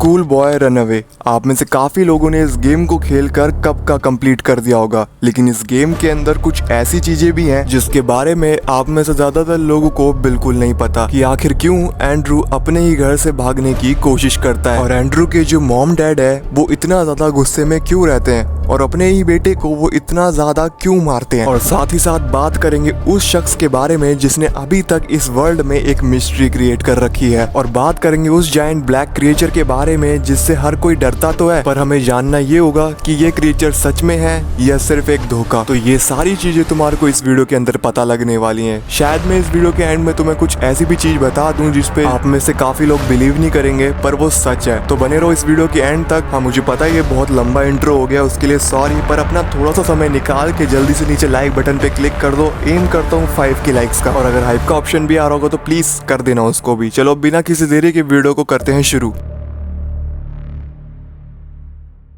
School boy runaway. आप में से काफी लोगों ने इस गेम को खेलकर कब का कंप्लीट कर दिया होगा, लेकिन इस गेम के अंदर कुछ ऐसी चीजें भी हैं जिसके बारे में आप में से ज्यादातर लोगों को बिल्कुल नहीं पता कि आखिर क्यों एंड्रू अपने ही घर से भागने की कोशिश करता है और एंड्रू के जो मॉम डैड है वो इतना ज्यादा गुस्से में क्यों रहते हैं और अपने ही बेटे को वो इतना ज्यादा क्यों मारते हैं। और साथ ही साथ बात करेंगे उस शख्स के बारे में जिसने अभी तक इस वर्ल्ड में एक मिस्ट्री क्रिएट कर रखी है, और बात करेंगे उस जायंट ब्लैक क्रिएचर के बारे में जिससे हर कोई डरता तो है, पर हमें जानना ये होगा कि ये क्रिएचर सच में है या सिर्फ एक धोखा। तो ये सारी चीजें तुम्हारे को इस वीडियो के अंदर पता लगने वाली है। शायद मैं इस वीडियो के एंड में तुम्हें कुछ ऐसी भी चीज बता दूं जिसपे आप में से काफी लोग बिलीव नहीं करेंगे, पर वो सच है। तो बने रहो इस वीडियो के एंड तक। हाँ, मुझे पता है ये बहुत लंबा इंट्रो हो गया, उसके लिए सॉरी, पर अपना थोड़ा सा समय निकाल के जल्दी से नीचे लाइक बटन पे क्लिक कर दो। एम करता हूँ 5 के लाइक्स का, और अगर हाइप का ऑप्शन भी आ रहा होगा तो प्लीज कर देना उसको भी। चलो बिना किसी देरी के वीडियो को करते हैं शुरू।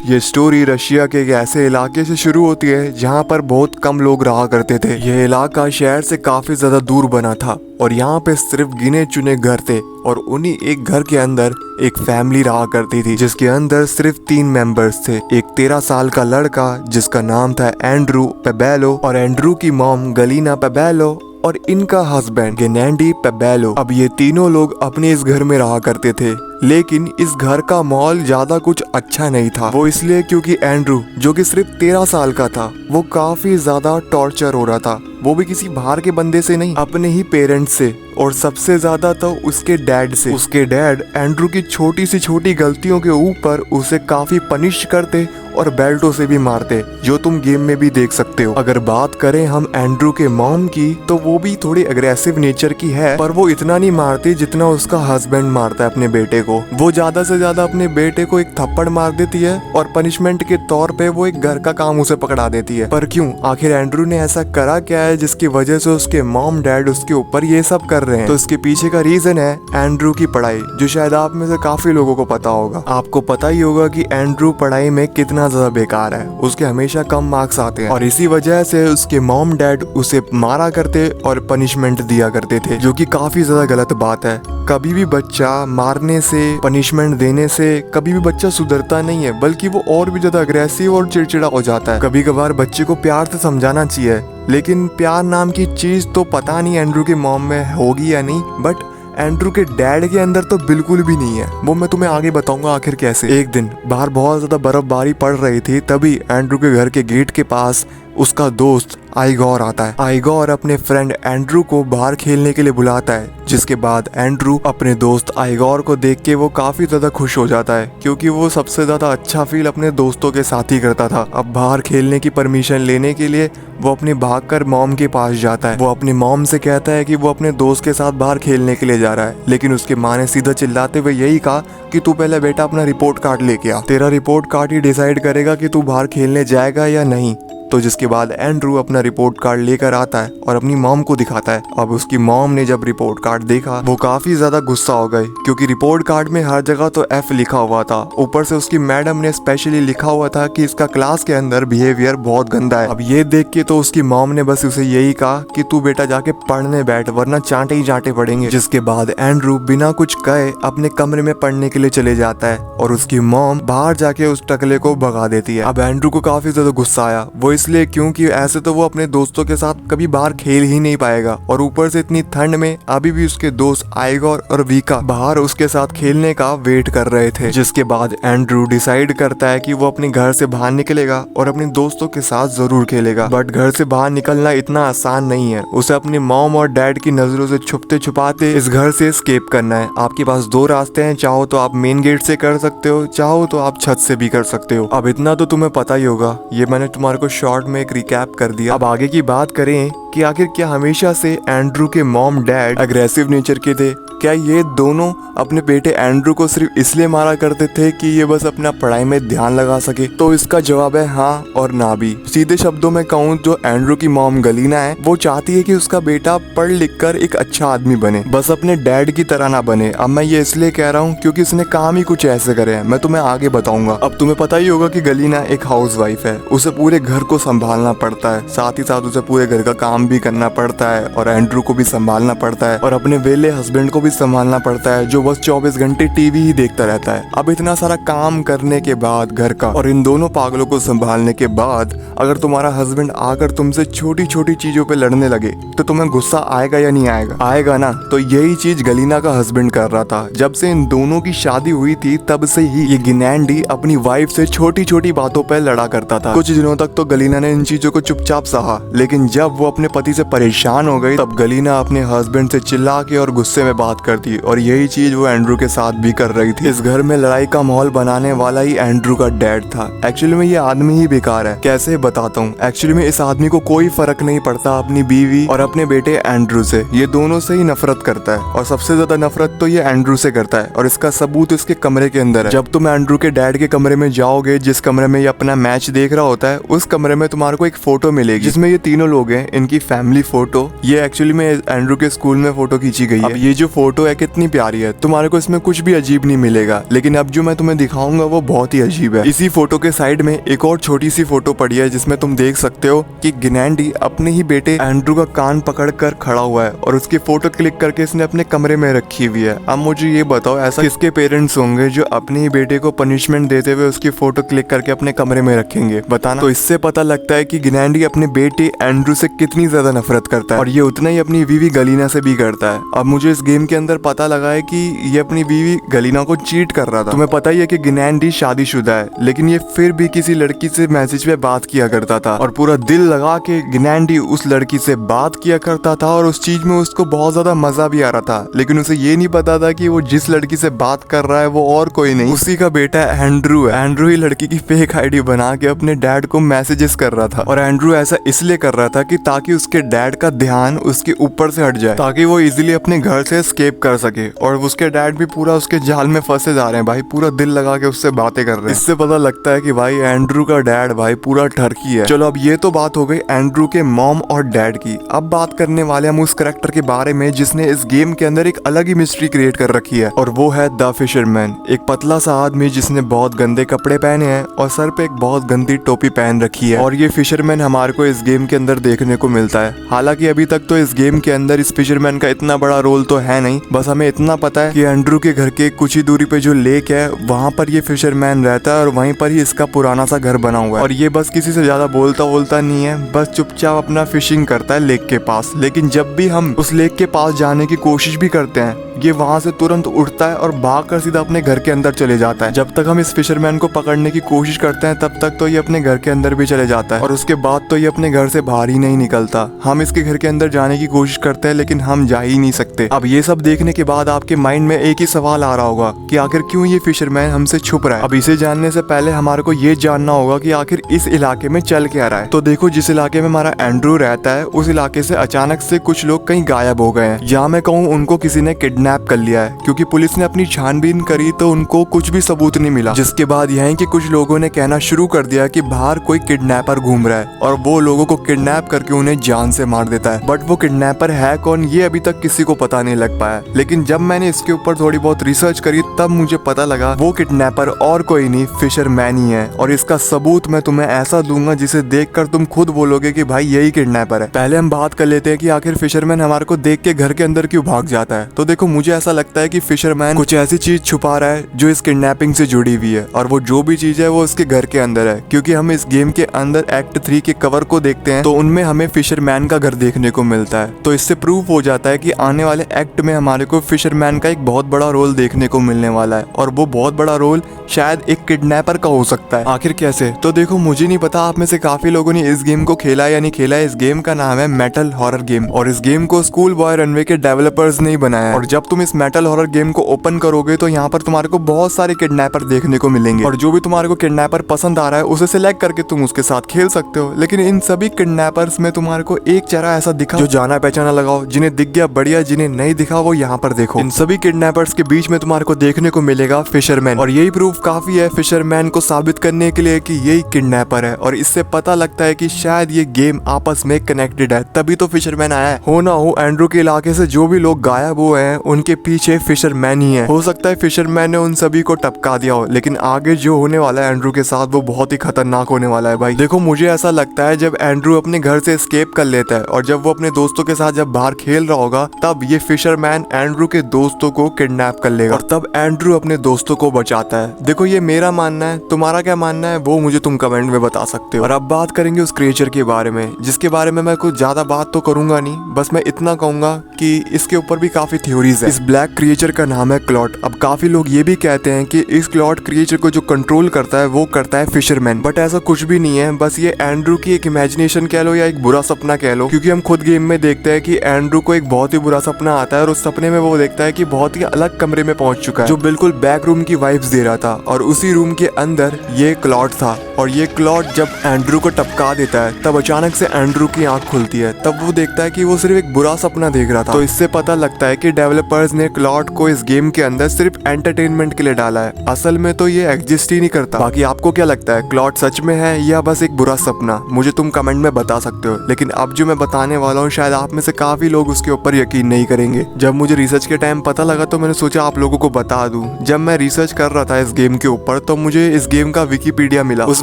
ये स्टोरी रशिया के एक ऐसे इलाके से शुरू होती है जहाँ पर बहुत कम लोग रहा करते थे। यह इलाका शहर से काफी ज्यादा दूर बना था और यहाँ पे सिर्फ गिने चुने घर थे, और उन्हीं एक घर के अंदर एक फैमिली रहा करती थी जिसके अंदर सिर्फ 3 मेंबर्स थे। एक 13 साल का लड़का जिसका नाम था एंड्रू पेबेलो, और एंड्रू की मॉम गलीना पेबेलो, और इनका हस्बैंड गेनेंडी पेबेलो। अब ये तीनों लोग अपने इस घर में रहा करते थे, लेकिन इस घर का माहौल ज्यादा कुछ अच्छा नहीं था। वो इसलिए क्योंकि एंड्रू जो कि सिर्फ 13 साल का था वो काफी ज्यादा टॉर्चर हो रहा था, वो भी किसी बाहर के बंदे से नहीं, अपने ही पेरेंट्स से, और सबसे ज्यादा तो उसके डैड से। उसके डैड एंड्रू की छोटी सी छोटी गलतियों के ऊपर उसे काफी पनिश करते और बेल्टों से भी मारते, जो तुम गेम में भी देख सकते हो। अगर बात करें हम एंड्रू के मॉम की, तो वो भी थोड़ी अग्रेसिव नेचर की है, पर वो इतना नहीं मारती जितना उसका हस्बैंड मारता है अपने बेटे को। वो ज्यादा से ज्यादा अपने बेटे को एक थप्पड़ मार देती है और पनिशमेंट के तौर पे वो एक घर का काम उसे पकड़ा देती है। पर क्यों? आखिर एंड्रू ने ऐसा करा क्या है जिसकी वजह से उसके मॉम डैड उसके ऊपर ये सब कर रहे हैं? तो इसके पीछे का रीजन है एंड्रू की पढ़ाई, जो शायद आप में से काफी लोगों को पता होगा। आपको पता ही होगा कि एंड्रू पढ़ाई में कितना ज्यादा बेकार है, उसके हमेशा कम मार्क्स आते हैं, और इसी वजह से उसके मॉम डैड उसे मारा करते और पनिशमेंट दिया करते थे, जो कि काफी ज्यादा गलत बात है। कभी भी बच्चा मारने से, पनिशमेंट देने से कभी भी बच्चा सुधरता नहीं है, बल्कि वो और भी ज्यादा अग्रेसिव और चिड़चिड़ा हो जाता है। कभी कभार बच्चे को प्यार से समझाना चाहिए, लेकिन प्यार नाम की चीज तो पता नहीं एंड्रू के मॉम में होगी या नहीं, बट एंड्रू के डैड के अंदर तो बिल्कुल भी नहीं है। वो मैं तुम्हें आगे बताऊंगा आखिर कैसे। एक दिन बाहर बहुत ज्यादा बर्फबारी पड़ रही थी, तभी एंड्रू के घर के गेट के पास उसका दोस्त आइगोर आता है। आइगोर अपने फ्रेंड एंड्रू को बाहर खेलने के लिए बुलाता है, जिसके बाद एंड्रू अपने दोस्त आइगोर को देख के वो काफी ज्यादा खुश हो जाता है, क्योंकि वो सबसे ज्यादा अच्छा फील अपने दोस्तों के साथ ही करता था। अब बाहर खेलने की परमिशन लेने के लिए वो अपने भागकर मॉम के पास जाता है। वो अपनी मॉम से कहता है कि वो अपने दोस्त के साथ बाहर खेलने के लिए जा रहा है, लेकिन उसकी माँ ने सीधा चिल्लाते हुए यही कहा कि तू पहले बेटा अपना रिपोर्ट कार्ड लेके आ, तेरा रिपोर्ट कार्ड ही डिसाइड करेगा कि तू बाहर खेलने जाएगा या नहीं। तो जिसके बाद एंड्रू अपना रिपोर्ट कार्ड लेकर आता है और अपनी मॉम को दिखाता है। अब उसकी मॉम ने जब रिपोर्ट कार्ड देखा वो काफी ज्यादा गुस्सा हो गए, क्योंकि रिपोर्ट कार्ड में हर जगह तो F लिखा हुआ था, ऊपर से उसकी मैडम ने स्पेशली लिखा हुआ था कि इसका क्लास के अंदर बिहेवियर बहुत गंदा है। अब ये देख के तो उसकी मॉम ने बस उसे यही कहा कि तू बेटा जाके पढ़ने बैठ, वरना चांटे ही चांटे पड़ेंगे। जिसके बाद एंड्रू बिना कुछ कहे अपने कमरे में पढ़ने के लिए चले जाता है, और उसकी मॉम बाहर जाके उस टकले को भगा देती है। अब एंड्रू को काफी ज्यादा गुस्सा आया, वो इसलिए क्योंकि ऐसे तो वो अपने दोस्तों के साथ कभी बाहर खेल ही नहीं पाएगा, और ऊपर से इतनी ठंड में अभी भी उसके दोस्त आइगोर और वीका बाहर उसके साथ खेलने का वेट कर रहे थे। जिसके बाद एंड्रू डिसाइड करता है कि वो अपने घर से बाहर निकलेगा और अपने दोस्तों के साथ जरूर खेलेगा। बट घर से बाहर निकलना इतना आसान नहीं है, उसे अपनी मॉम और डैड की नजरों से छुपते छुपाते इस घर से एस्केप करना है। आपके पास 2 रास्ते हैं, चाहो तो आप मेन गेट से कर सकते हो, चाहो तो आप छत से भी कर सकते हो। अब इतना तो तुम्हें पता ही होगा, ये मैंने तुम्हारे को शॉर्ट में एक रिकैप कर दिया। अब आगे की बात करें कि आखिर क्या हमेशा से एंड्रू के मॉम डैड अग्रेसिव नेचर के थे? क्या ये दोनों अपने बेटे एंड्रू को सिर्फ इसलिए मारा करते थे कि ये बस अपना पढ़ाई में ध्यान लगा सके? तो इसका जवाब है हाँ और ना भी। सीधे शब्दों में कहूँ, जो एंड्रू की मॉम गलीना है वो चाहती है कि उसका बेटा पढ़ लिख कर एक अच्छा आदमी बने, बस अपने डैड की तरह ना बने। अब मैं ये इसलिए कह रहा हूँ क्योंकि इसने काम ही कुछ ऐसे करे हैं, मैं तुम्हें आगे बताऊंगा। अब तुम्हें पता ही होगा कि गलीना एक हाउस वाइफ है, उसे पूरे घर को संभालना पड़ता है, साथ ही साथ उसे पूरे घर का काम भी करना पड़ता है और एंड्रू को भी संभालना पड़ता है और अपने वेले हस्बैंड को भी संभालना पड़ता है जो बस 24 घंटे टीवी ही देखता रहता है। अब इतना सारा काम करने के बाद घर का और इन दोनों पागलों को संभालने के बाद अगर तुम्हारा हस्बैंड आकर तुमसे छोटी छोटी चीजों पे लड़ने लगे तो तुम्हें गुस्सा आएगा या नहीं आएगा? आएगा ना। तो यही चीज गलीना का हस्बैंड कर रहा था। जब से इन दोनों की शादी हुई थी तब से ही ये गिनैंडी अपनी वाइफ से छोटी छोटी बातों पर लड़ा करता था। कुछ दिनों तक तो गलीना ने इन चीजों को चुपचाप सहा, लेकिन जब वो अपने पति से परेशान हो गई तब गलीना अपने हस्बैंड से चिल्ला के और गुस्से में बात करती, और यही चीज वो एंड्रू के साथ भी कर रही थी। इस घर में लड़ाई का माहौल बनाने वाला ही एंड्रू का डैड था। एक्चुअली में ये आदमी ही बेकार है। कैसे बताता हूँ। एक्चुअली में इस आदमी को कोई फर्क नहीं पड़ता अपनी बीवी और अपने बेटे एंड्रू से। ये दोनों से ही नफरत करता है और सबसे ज्यादा नफरत तो ये एंड्रू से करता है, और इसका सबूत इसके कमरे के अंदर है। जब तुम एंड्रू के डैड के कमरे में जाओगे, जिस कमरे में ये अपना मैच देख रहा होता है, उस कमरे में तुम्हारे को एक फोटो मिलेगी जिसमें ये तीनों लोग हैं। इनकी फैमिली फोटो ये एक्चुअली में एंड्रू के स्कूल में फोटो खींची गई है। अब ये जो फोटो है कितनी प्यारी है, तुम्हारे को इसमें कुछ भी अजीब नहीं मिलेगा, लेकिन अब जो मैं तुम्हें दिखाऊंगा वो बहुत ही अजीब है। इसी फोटो के साइड में एक और छोटी सी फोटो पड़ी है जिसमें तुम देख सकते हो कि गिनैंडी अपने ही बेटे एंड्रू का कान पकड़ कर खड़ा हुआ है और उसकी फोटो क्लिक करके इसने अपने कमरे में रखी हुई है। अब मुझे ये बताओ, ऐसा किसके पेरेंट्स होंगे जो अपने ही बेटे को पनिशमेंट देते हुए उसकी फोटो क्लिक करके अपने कमरे में रखेंगे? बताना। तो इससे पता लगता है कि गिनैंडी अपने बेटे एंड्रू से कितनी ज्यादा नफरत करता है, और ये उतना ही अपनी बीवी गलीना से भी करता है। अब मुझे इस गेम के अंदर पता लगा है कि ये अपनी बीवी गलीना को चीट कर रहा था। तुम्हें पता ही है कि गिनैंडी शादीशुदा है, लेकिन ये फिर भी किसी लड़की से मैसेज पे बात किया करता था, और पूरा दिल लगा के गिनैंडी उस लड़की से बात किया करता था, और उस चीज में उसको बहुत ज्यादा मजा भी आ रहा था। लेकिन उसे ये नहीं पता था कि वो जिस लड़की से बात कर रहा है वो और कोई नहीं, उसी का बेटा एंड्रू है। एंड्रू ही लड़की की फेक आईडी बना के अपने डैड को मैसेजेस कर रहा था, और एंड्रू ऐसा इसलिए कर रहा था कि ताकि उसके डैड का ध्यान उसके ऊपर से हट जाए, ताकि वो इजीली अपने घर से एस्केप कर सके। और उसके डैड भी पूरा उसके जाल में फंसे जा रहे हैं भाई, पूरा दिल लगा के उससे बातें कर रहे हैं। इससे पता लगता है कि भाई एंड्रू का डैड भाई पूरा ठरकी है। चलो अब ये तो बात हो गई एंड्रू के मॉम और डैड की। अब बात करने वाले हम उस कैरेक्टर के बारे में जिसने इस गेम के अंदर एक अलग ही मिस्ट्री क्रिएट कर रखी है, और वो है द फिशरमैन। एक पतला सा आदमी जिसने बहुत गंदे कपड़े पहने हैं और सर पे एक बहुत गंदी टोपी पहन रखी है, और ये फिशरमैन हमारे को इस गेम के अंदर देखने को मिलता है। हालांकि अभी तक तो इस गेम के अंदर इस फिशरमैन का इतना बड़ा रोल तो है नहीं, बस हमें इतना पता है कि एंड्रू के घर के कुछ ही दूरी पे जो लेक है वहाँ पर ये फिशरमैन रहता है, और वहीं पर ही इसका पुराना सा घर बना हुआ है। और ये बस किसी से ज्यादा बोलता नहीं है, बस चुपचाप अपना फिशिंग करता है लेक के पास। लेकिन जब भी हम उस लेक के पास जाने की कोशिश भी करते हैं, ये वहां से तुरंत उठता है और भागकर सीधा अपने घर के अंदर चले जाता है। जब तक हम इस फिशरमैन को पकड़ने की कोशिश करते हैं तब तक तो ये अपने घर के अंदर भी चले जाता है, और उसके बाद तो ये अपने घर से बाहर ही नहीं निकलता। हम इसके घर के अंदर जाने की कोशिश करते हैं लेकिन हम जा ही नहीं सकते। अब ये सब देखने के बाद आपके माइंड में एक ही सवाल आ रहा होगा कि आखिर क्यों ये फिशरमैन हमसे छुप रहा है। अब इसे जानने से पहले हमारे को ये जानना होगा कि आखिर इस इलाके में चल क्या रहा है। तो देखो, जिस इलाके में हमारा एंड्रू रहता है उस इलाके से अचानक से कुछ लोग कहीं गायब हो गए हैं, या मैं कहूँ उनको किसी ने किडनैप कर लिया है, क्योंकि पुलिस ने अपनी छानबीन करी तो उनको कुछ भी सबूत नहीं मिला। जिसके बाद यहीं के कुछ लोगों ने कहना शुरू कर दिया कि बाहर कोई किडनैपर घूम रहा है और वो लोगों को किडनैप करके उन्हें जान से मार देता है। बट वो किडनैपर है कौन ये अभी तक किसी को पता नहीं लग पाया। लेकिन जब मैंने इसके ऊपर थोड़ी बहुत रिसर्च करी तब मुझे पता लगा वो किडनैपर और कोई नहीं फिशरमैन ही है, और इसका सबूत मैं तुम्हें ऐसा दूंगा जिसे देखकर तुम खुद बोलोगे कि भाई यही किडनैपर है। पहले हम बात कर लेते हैं कि आखिर फिशरमैन हमारे को देख के घर के अंदर क्यों भाग जाता है। तो देखो, मुझे ऐसा लगता है कि फिशरमैन कुछ ऐसी चीज छुपा रहा है जो इस किडनैपिंग से जुड़ी हुई है, और वो जो भी चीज है वो इसके घर के अंदर है। क्योंकि हम इस गेम के अंदर एक्ट 3 के कवर को देखते हैं तो उनमें हमें फिशरमैन का घर देखने को मिलता है। तो इससे प्रूव हो जाता है कि आने वाले एक्ट में हमारे को फिशरमैन का एक बहुत बड़ा रोल देखने को मिलने वाला है, और वो बहुत बड़ा रोल शायद एक किडनैपर का हो सकता है। आखिर कैसे? तो देखो, मुझे नहीं पता आप में से काफी लोगों ने इस गेम को खेला या नहीं खेला। इस गेम का नाम है मेटल हॉरर गेम, और इस गेम को स्कूल बॉय रनवे के डेवलपर्स ने बनाया। और जब तुम इस मेटल हॉरर गेम को ओपन करोगे तो यहाँ पर तुम्हारे को बहुत सारे किडनैपर देखने को मिलेंगे, और जो भी तुम्हारे को किडनैपर पसंद आ रहा है उसे सिलेक्ट करके तुम उसके साथ खेल सकते हो। लेकिन इन सभी किडनैपर्स में तुम्हारे को एक चेहरा ऐसा दिखा जो जाना पहचाना लगाओ, जिन्हें दिख गया बढ़िया, जिन्हें नहीं दिखा वो यहाँ पर देखो। इन सभी किडनैपर्स के बीच में तुम्हारे को देखने को मिलेगा फिशरमैन, और यही प्रूफ काफी है फिशरमैन को साबित करने के लिए कि यही किडनैपर है। और इससे पता लगता है कि शायद ये गेम आपस में कनेक्टेड है, तभी तो फिशरमैन आया है। हो ना हो, एंड्रू के इलाके से जो भी लोग गायब हुए हैं उनके पीछे फिशरमैन ही है। हो सकता है फिशरमैन ने उन सभी को टपका दिया हो, लेकिन आगे जो होने वाला है एंड्रू के साथ वो बहुत ही खतरनाक होने वाला है भाई। देखो मुझे ऐसा लगता है जब एंड्रू अपने घर से एस्केप कर लेता है और जब वो अपने दोस्तों के साथ जब बाहर खेल रहा होगा, तब ये फिशरमैन एंड्रू के दोस्तों को किडनैप कर लेगा और तब एंड्रू अपने दोस्तों को बचाता है। देखो ये मेरा मानना है, तुम्हारा क्या मानना है वो मुझे तुम कमेंट में बता सकते हो। और अब बात करेंगे उस क्रिएचर के बारे में, जिसके बारे में मैं कुछ ज्यादा बात तो करूंगा नहीं, बस मैं इतना कहूंगा कि इसके ऊपर भी काफी थ्योरीज है। इस ब्लैक क्रिएचर का नाम है क्लॉट। अब काफी लोग ये भी कहते हैं कि इस क्लॉट क्रिएचर को जो कंट्रोल करता है वो करता है फिशरमैन, बट ऐसा कुछ भी नहीं है। बस ये एंड्रू की एक इमेजिनेशन कह लो या एक बुरा सपना कह लो, क्योंकि हम खुद गेम में देखते हैं कि एंड्रू को एक बहुत ही बुरा सपना आता है और उस सपने में वो देखता है कि बहुत ही अलग कमरे में पहुंच चुका है जो बिल्कुल बैक रूम की वाइब्स दे रहा था, और उसी रूम के अंदर ये क्लॉट था। और ये क्लॉट जब एंड्रू को टपका देता है तब अचानक से एंड्रू की आंख खुलती है, तब वो देखता है कि वो सिर्फ एक बुरा सपना देख रहा था। तो इससे पता लगता है कि डेवलपर्स ने क्लॉट को इस गेम के अंदर सिर्फ एंटरटेनमेंट के लिए डाला है, असल में तो ये एग्जिस्ट ही नहीं करता। बाकी आपको क्या लगता है, क्लॉट सच में है या बस एक बुरा सपना? मुझे तुम कमेंट में बता सकते हो। लेकिन अब जो मैं बताने वाला हूँ शायद आप में से काफी लोग उसके ऊपर यकीन नहीं करेंगे। जब मुझे रिसर्च के टाइम पता लगा तो मैंने सोचा आप लोगों को बता दूं। जब मैं रिसर्च कर रहा था इस गेम के ऊपर तो मुझे इस गेम का विकिपीडिया मिला। उस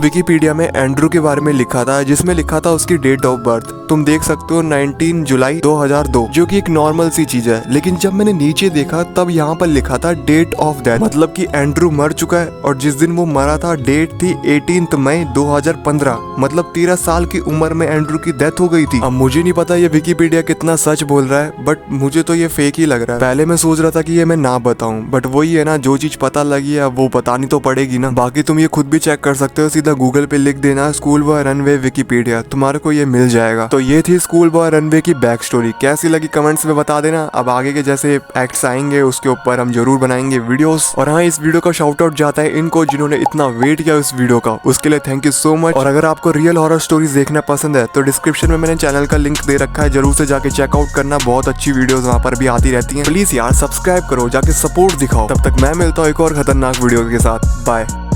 विकिपीडिया में एंड्रू के बारे में लिखा था, जिसमें लिखा था उसकी डेट ऑफ बर्थ। तुम देख सकते हो 19 जुलाई 2002, जो कि एक नॉर्मल सी चीज है। लेकिन जब मैंने नीचे देखा तब यहाँ पर लिखा था डेट ऑफ डेथ, मतलब कि एंड्रू मर चुका है और जिस दिन वो मरा था डेट थी 18 मई 2015, मतलब 13 साल की उम्र में एंड्रू की डेथ हो गई थी। अब मुझे नहीं पता ये विकिपीडिया कितना सच बोल रहा है, बट मुझे तो ये फेक ही लग रहा है। पहले मैं सोच रहा था कि ये मैं ना बताऊं, बट वही है ना, जो चीज पता लगी है वो बतानी तो पड़ेगी ना। बाकी तुम ये खुद भी चेक कर सकते हो, सीधा गूगल पे लिख देना स्कूल बॉय रनवे विकिपीडिया, तुम्हारे को ये मिल जाएगा। तो ये थी स्कूल बॉय रनवे की बैक स्टोरी। कैसी लगी कमेंट्स में बता देना। अब आगे के जैसे एक्ट्स आएंगे उसके ऊपर हम जरूर बनाएंगे वीडियोस। और हाँ, इस वीडियो का शाउट आउट जाता है इनको जिन्होंने इतना वेट किया इस वीडियो का, उसके लिए थैंक यू सो मच। और अगर आपको रियल हॉरर स्टोरीज देखना पसंद है तो डिस्क्रिप्शन में मैंने चैनल का लिंक दे रखा है, जरूर से जाके चेकआउट करना, बहुत अच्छी वीडियोस वहाँ पर भी आती रहती हैं। प्लीज यार सब्सक्राइब करो, जाके सपोर्ट दिखाओ। तब तक मैं मिलता हूँ एक और खतरनाक वीडियो के साथ। बाय।